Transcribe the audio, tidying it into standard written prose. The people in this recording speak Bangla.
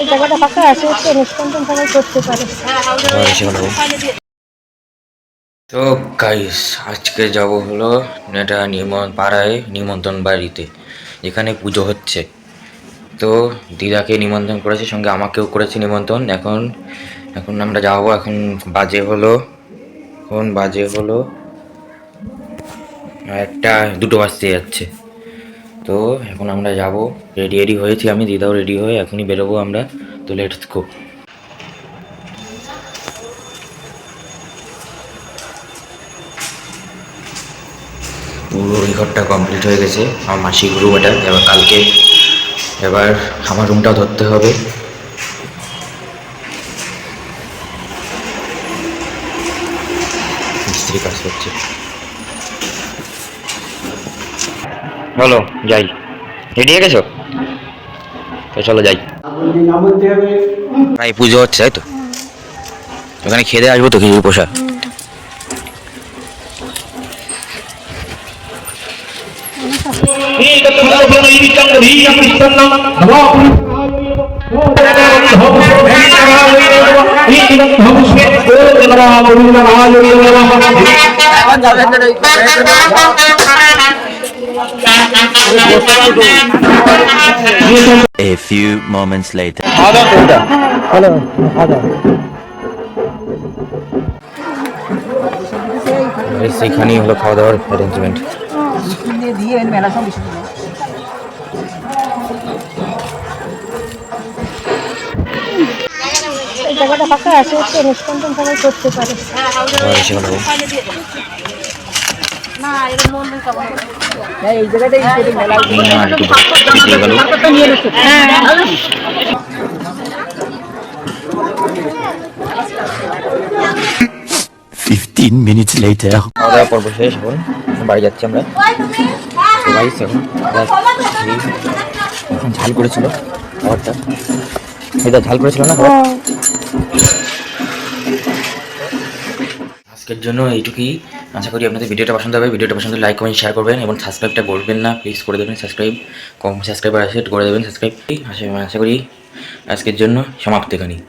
এই জায়গাটা ফাঁকা আছে, একটু অনুষ্ঠান সবাই করতে পারে। তো গাইস আজকে যাব হলো এটা পাড়ায় নিমন্ত্রণ বাড়িতে, এখানে পুজো হচ্ছে। তো দিদাকে নিমন্ত্রণ করেছে, সঙ্গে আমাকেও করেছে নিমন্ত্রণ। এখন এখন আমরা যাবো। এখন বাজে হলো একটা দুটো বাজতে যাচ্ছে। তো এখন আমরা যাব, রেডি হয়েছি আমি, দিদাও রেডি হয়ে এখনই বেরোবো আমরা। তো লেটস গো। পুরো এই ঘরটা কমপ্লিট হয়ে গেছে, আমার মাসির রুম এটা। এবার আমার রুমটাও ধরতে হবে। মিস্ত্রি কাজ করছে। বলো যাই, রেডি হয়ে গেছো? তো চলো যাই। ভাই পুজো হচ্ছে তাই তো, ওখানে খেতে আসবো তো কিছু পোশাক। A few moments later. সেইখানেই হলো খাওয়া দাওয়ার অ্যারেঞ্জমেন্ট। এই জায়গাটা ফাঁকা আছে, একটু অনুষ্ঠান সবাই করতে পারে। এই জায়গাটাই মেলা। 15 minutes later. খাওয়া দাওয়া পর্ব শেষ, এখন বাড়ি যাচ্ছি আমরা। তো গাইস এখন ঝাল করেছিল খাবারটা, এটা ঝাল করেছিল না খাবার। আজকের জন্য এইটুকুই। আশা করি আপনাদের ভিডিওটা পছন্দ হবে। ভিডিওটা পছন্দ লাইক কমেন্ট শেয়ার করবেন এবং সাবস্ক্রাইবটা করবেন না প্লিজ করে দেবেন। সাবস্ক্রাইবার আছে করে দেবেন সাবস্ক্রাইব। আশা করি আজকের জন্য সমাপ্ত এখানেই।